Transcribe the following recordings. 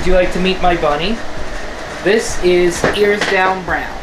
Would you like to meet my bunny? This is Ears Down Brown.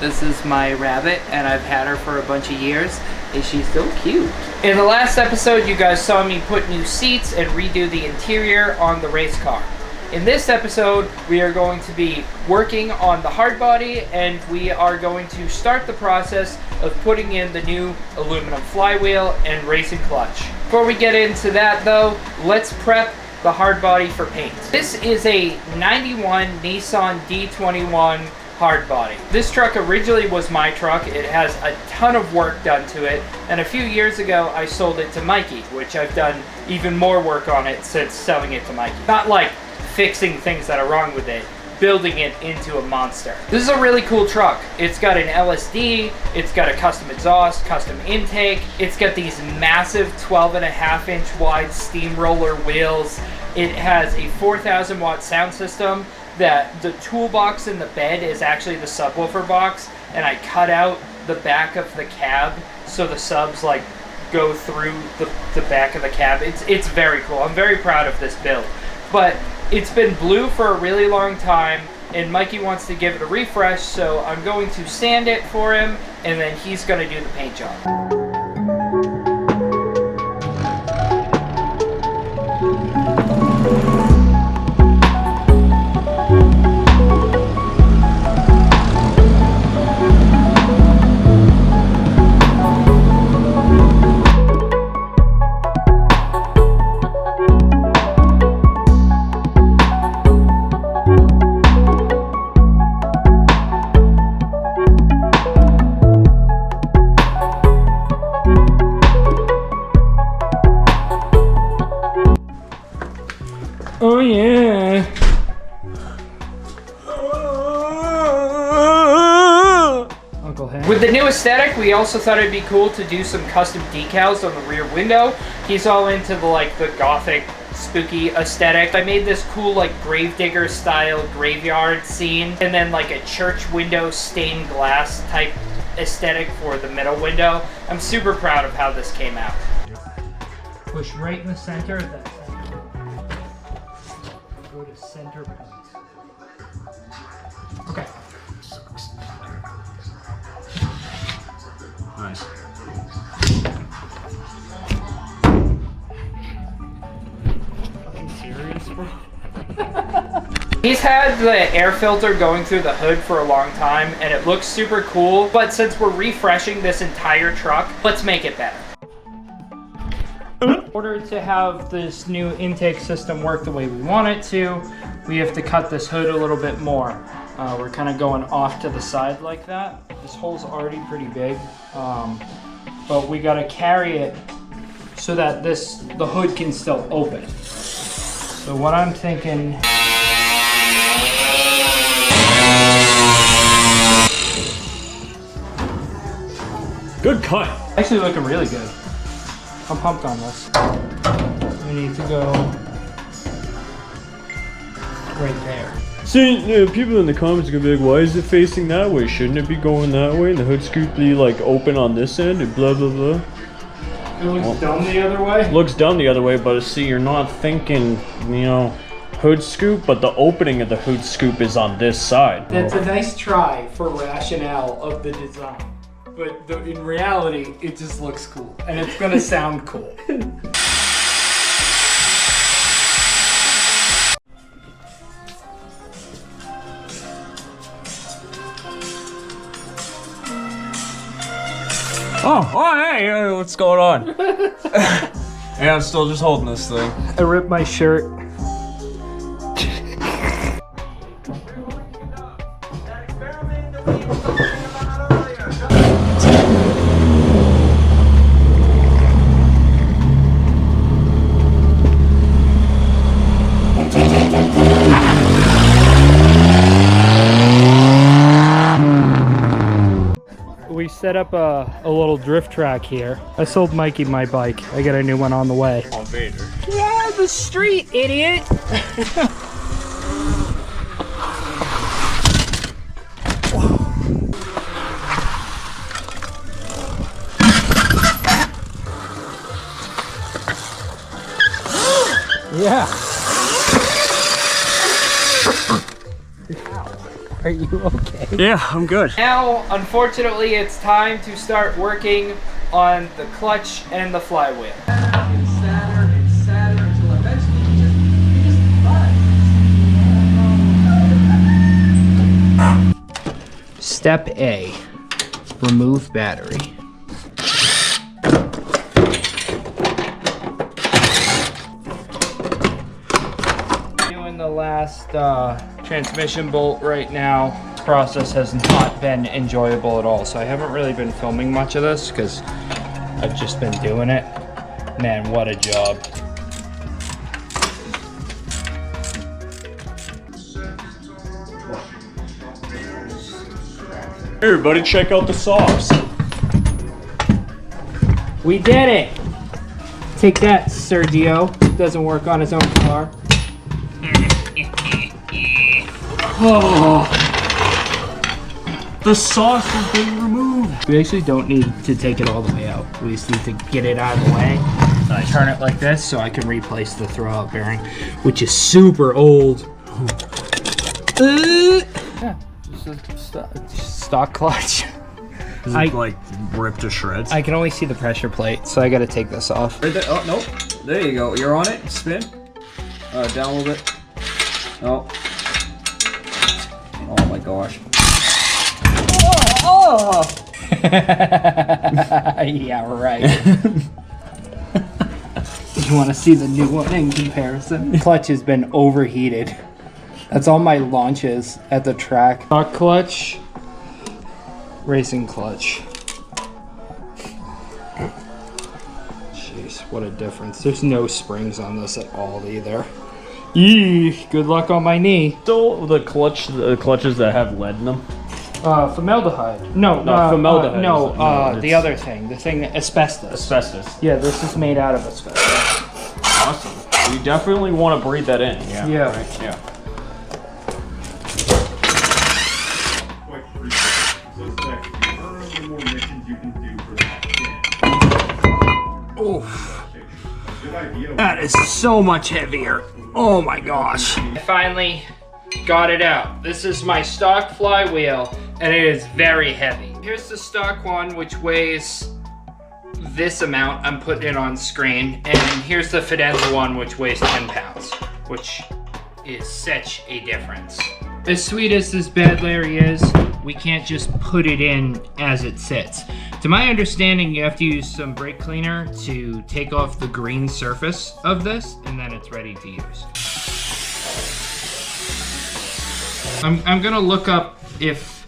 This is my rabbit, and I've had her for a bunch of years, and she's so cute. In the last episode, you guys saw me put new seats and redo the interior on the race car. In this episode, we are going to be working on the hardbody, and we are going to start the process of putting in the new aluminum flywheel and racing clutch. Before we get into that though, let's prep the hardbody for paint. This is a 91 Nissan D21 Hardbody. This truck originally was my truck. It has a ton of work done to it, and a few years ago I sold it to Mikey, which I've done even more work on it since selling it to Mikey. Not like fixing things that are wrong with it, building it into a monster. This is a really cool truck. It's got an LSD, it's got a custom exhaust, custom intake, it's got these massive 12.5-inch wide steamroller wheels. It has a 4,000 watt sound system that the toolbox in the bed is actually the subwoofer box, and I cut out the back of the cab so the subs like go through the back of the cab. It's very cool. I'm very proud of this build. But it's been blue for a really long time, and Mikey wants to give it a refresh, so I'm going to sand it for him, and then he's going to do the paint job. Oh yeah. Uncle Hank. With the new aesthetic, we also thought it'd be cool to do some custom decals on the rear window. He's all into the gothic, spooky aesthetic. I made this cool gravedigger style graveyard scene, and then like a church window stained glass type aesthetic for the middle window. I'm super proud of how this came out. Push right in the center of that. Go to center point. Okay. Nice. Fucking serious, bro? He's had the air filter going through the hood for a long time, and it looks super cool, but since we're refreshing this entire truck, let's make it better. In order to have this new intake system work the way we want it to, we have to cut this hood a little bit more. We're kind of going off to the side like that. This hole's already pretty big, but we got to carry it so that the hood can still open. So what I'm thinking... Good cut. Actually looking really good. I'm pumped on this. We need to go right there. See, people in the comments are gonna be like, why is it facing that way? Shouldn't it be going that way? And the hood scoop be open on this end and blah blah blah. It looks dumb the other way? Looks dumb the other way, but see, you're not thinking, hood scoop, but the opening of the hood scoop is on this side. That's a nice try for rationale of the design. But in reality, it just looks cool. And it's gonna sound cool. Oh, hey, what's going on? Yeah, I'm still just holding this thing. I ripped my shirt. We set up a little drift track here. I sold Mikey my bike. I got a new one on the way. Oh, Vader. Yeah, the street, idiot! Yeah. Are you okay? Yeah, I'm good. Now, unfortunately, it's time to start working on the clutch and the flywheel. And sadder until eventually you just Step A, remove battery. Doing the last transmission bolt right now. This process has not been enjoyable at all, so I haven't really been filming much of this because I've just been doing it. Man, what a job. Hey everybody, check out the socks. We did it! Take that, Sergio. Doesn't work on his own car. Oh, the socks have been removed. We actually don't need to take it all the way out. We just need to get it out of the way. I turn it like this so I can replace the throwout bearing, which is super old. Yeah, just a stock clutch. Is it like ripped to shreds? I can only see the pressure plate, so I gotta take this off. Right there. Oh, nope. There you go. You're on it. Spin. Down a little bit. Oh. Oh my gosh. Oh! Yeah, right. You want to see the new one in comparison? Clutch has been overheated. That's all my launches at the track. Stock clutch, racing clutch. Jeez, what a difference. There's no springs on this at all either. Eee, good luck on my knee. Still the clutches that have lead in them. Formaldehyde. No, formaldehyde. The other thing. The thing, asbestos. Asbestos. Yeah, this is made out of asbestos. Awesome. You definitely want to breathe that in. Yeah. Yeah. Right? Yeah. Oof. That is so much heavier. Oh my gosh. I finally got it out. This is my stock flywheel, and it is very heavy. Here's the stock one, which weighs this amount. I'm putting it on screen. And here's the Fidanza one, which weighs 10 pounds, which is such a difference. As sweet as this bed Larry is, we can't just put it in as it sits. To my understanding, you have to use some brake cleaner to take off the green surface of this, and then it's ready to use. I'm gonna look up if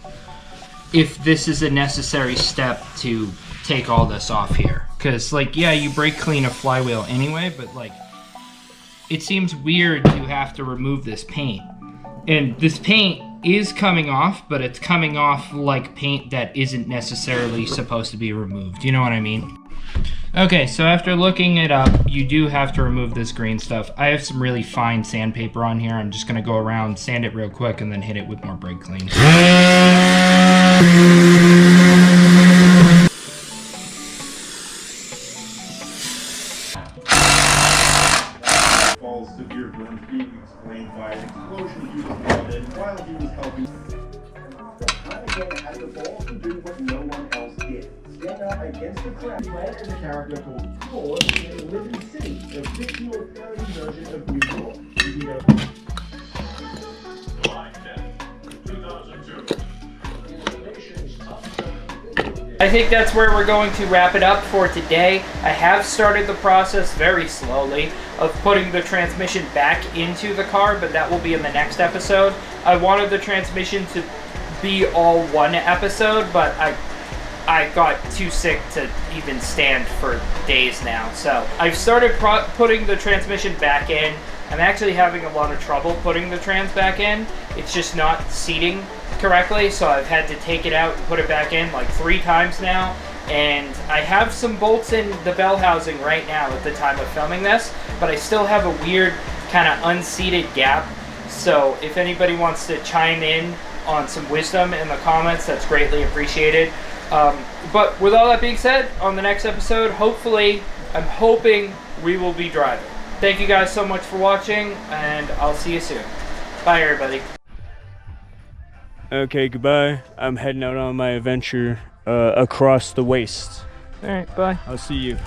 this is a necessary step to take all this off here. Cause like, yeah, you brake clean a flywheel anyway, but like, it seems weird to have to remove this paint. And this paint is coming off, but it's coming off like paint that isn't necessarily supposed to be removed. You know what I mean? Okay, so after looking it up, you do have to remove this green stuff. I have some really fine sandpaper on here. I'm just gonna go around, sand it real quick, and then hit it with more brake clean. Severe burns being explained by an explosion he was involved in while he was helping. Time again had the balls to do what no one else did. Stand up against the crowd. Led as a character called Claude in Liberty City, the fictional parody version of New York. I think that's where we're going to wrap it up for today. I have started the process very slowly of putting the transmission back into the car, but that will be in the next episode. I wanted the transmission to be all one episode, but I got too sick to even stand for days now. So I've started putting the transmission back in. I'm actually having a lot of trouble putting the trans back in. It's just not seating correctly, so I've had to take it out and put it back in like 3 times now. And I have some bolts in the bell housing right now at the time of filming this, but I still have a weird kind of unseated gap. So if anybody wants to chime in on some wisdom in the comments, that's greatly appreciated. But with all that being said, on the next episode, hopefully, I'm hoping we will be driving. Thank you guys so much for watching, and I'll see you soon. Bye, everybody. Okay, goodbye. I'm heading out on my adventure across the waste. All right, bye. I'll see you.